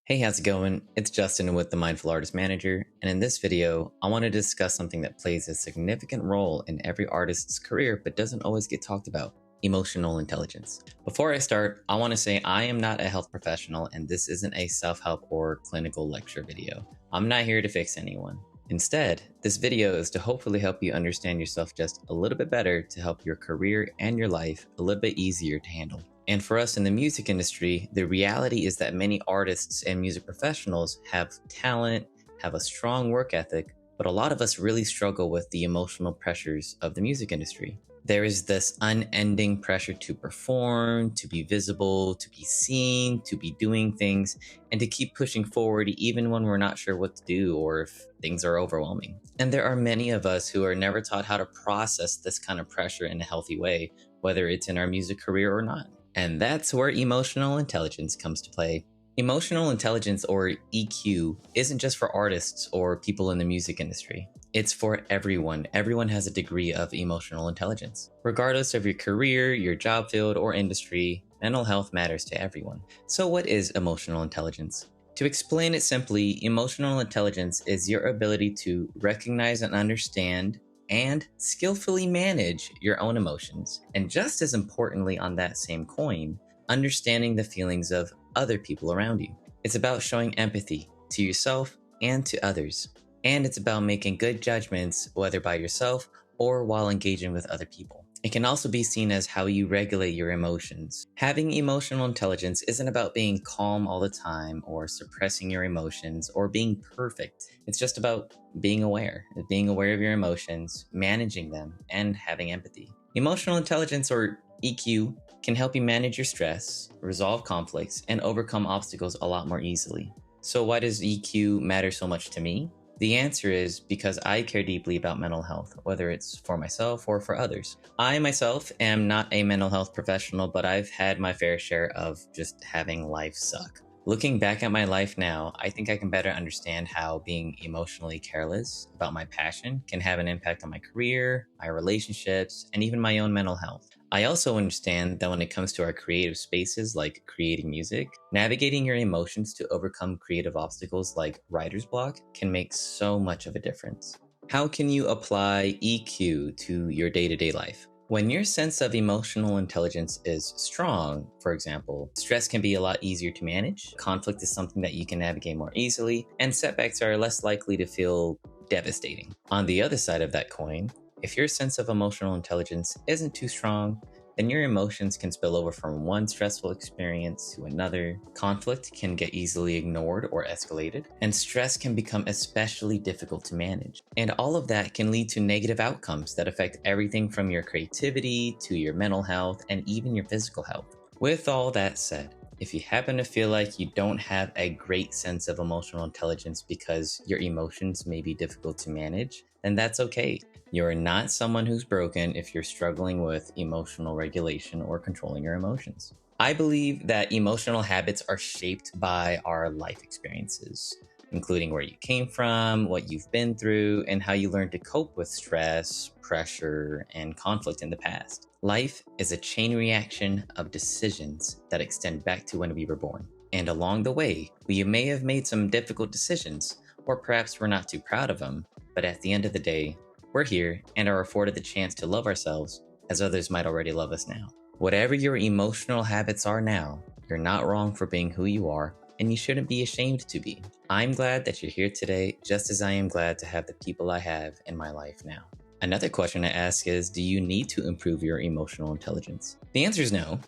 Hey, how's it going? It's Justin with the Mindful Artist Manager, and in this video, I want to discuss something that plays a significant role in every artist's career but doesn't always get talked about: emotional intelligence. Before I start, I want to say I am not a health professional and this isn't a self-help or clinical lecture video. I'm not here to fix anyone. Instead, this video is to hopefully help you understand yourself just a little bit better to help your career and your life a little bit easier to handle. And for us in the music industry, the reality is that many artists and music professionals have talent, have a strong work ethic, but a lot of us really struggle with the emotional pressures of the music industry. There is this unending pressure to perform, to be visible, to be seen, to be doing things, and to keep pushing forward even when we're not sure what to do or if things are overwhelming. And there are many of us who are never taught how to process this kind of pressure in a healthy way, whether it's in our music career or not. And that's where emotional intelligence comes to play. Emotional intelligence, or EQ, isn't just for artists or people in the music industry. It's for everyone. Everyone has a degree of emotional intelligence. Regardless of your career, your job field, or industry, mental health matters to everyone. So what is emotional intelligence? To explain it simply, emotional intelligence is your ability to recognize and understand and skillfully manage your own emotions. And just as importantly on that same coin, understanding the feelings of other people around you. It's about showing empathy to yourself and to others. And it's about making good judgments, whether by yourself or while engaging with other people. It can also be seen as how you regulate your emotions. Having emotional intelligence isn't about being calm all the time or suppressing your emotions or being perfect. It's just about being aware of your emotions, managing them, and having empathy. Emotional intelligence, or EQ, can help you manage your stress, resolve conflicts, and overcome obstacles a lot more easily. So why does EQ matter so much to me? The answer is because I care deeply about mental health, whether it's for myself or for others. I myself am not a mental health professional, but I've had my fair share of just having life suck. Looking back at my life now, I think I can better understand how being emotionally careless about my passion can have an impact on my career, my relationships, and even my own mental health. I also understand that when it comes to our creative spaces like creating music, navigating your emotions to overcome creative obstacles like writer's block can make so much of a difference. How can you apply EQ to your day-to-day life? When your sense of emotional intelligence is strong, for example, stress can be a lot easier to manage, conflict is something that you can navigate more easily, and setbacks are less likely to feel devastating. On the other side of that coin, if your sense of emotional intelligence isn't too strong, then your emotions can spill over from one stressful experience to another. Conflict can get easily ignored or escalated, and stress can become especially difficult to manage. And all of that can lead to negative outcomes that affect everything from your creativity to your mental health and even your physical health. With all that said, if you happen to feel like you don't have a great sense of emotional intelligence because your emotions may be difficult to manage, then that's okay. You're not someone who's broken if you're struggling with emotional regulation or controlling your emotions. I believe that emotional habits are shaped by our life experiences, including where you came from, what you've been through, and how you learned to cope with stress, pressure, and conflict in the past. Life is a chain reaction of decisions that extend back to when we were born. And along the way, we may have made some difficult decisions, or perhaps we're not too proud of them, but at the end of the day, we're here and are afforded the chance to love ourselves as others might already love us now. Whatever your emotional habits are now, you're not wrong for being who you are, and you shouldn't be ashamed to be. I'm glad that you're here today, just as I am glad to have the people I have in my life now. Another question to ask is, do you need to improve your emotional intelligence? The answer is no.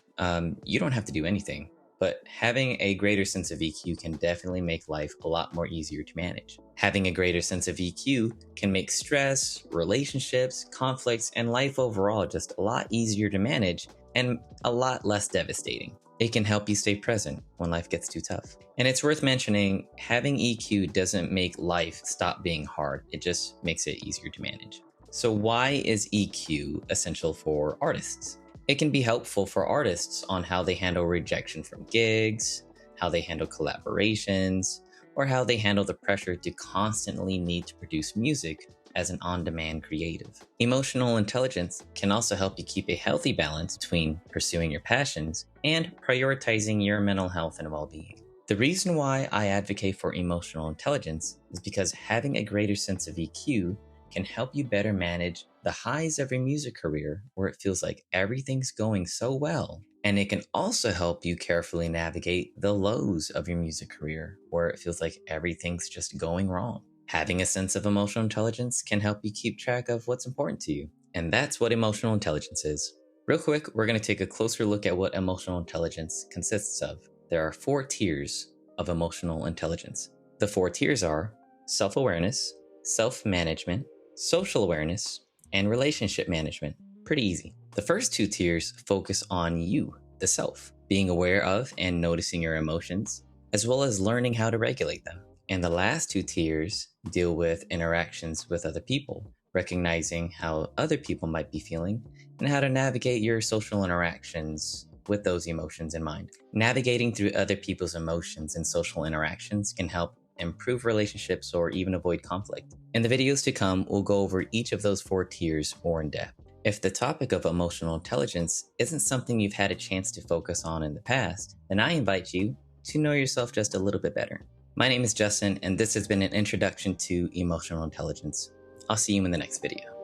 You don't have to do anything. But having a greater sense of EQ can definitely make life a lot more easier to manage. Having a greater sense of EQ can make stress, relationships, conflicts, and life overall just a lot easier to manage and a lot less devastating. It can help you stay present when life gets too tough. And it's worth mentioning, having EQ doesn't make life stop being hard. It just makes it easier to manage. So why is EQ essential for artists? It can be helpful for artists on how they handle rejection from gigs, how they handle collaborations, or how they handle the pressure to constantly need to produce music as an on-demand creative. Emotional intelligence can also help you keep a healthy balance between pursuing your passions and prioritizing your mental health and well-being. The reason why I advocate for emotional intelligence is because having a greater sense of EQ can help you better manage the highs of your music career where it feels like everything's going so well. And it can also help you carefully navigate the lows of your music career where it feels like everything's just going wrong. Having a sense of emotional intelligence can help you keep track of what's important to you. And that's what emotional intelligence is. Real quick, we're going to take a closer look at what emotional intelligence consists of. There are 4 tiers of emotional intelligence. The 4 tiers are self-awareness, self-management, social awareness, and relationship management. Pretty easy. The first 2 tiers focus on you, the self, being aware of and noticing your emotions, as well as learning how to regulate them. And the last 2 tiers deal with interactions with other people, recognizing how other people might be feeling and how to navigate your social interactions with those emotions in mind. Navigating through other people's emotions and social interactions can help improve relationships or even avoid conflict. In the videos to come, we'll go over each of those 4 tiers more in depth. If the topic of emotional intelligence isn't something you've had a chance to focus on in the past, then I invite you to know yourself just a little bit better. My name is Justin, and this has been an introduction to emotional intelligence. I'll see you in the next video.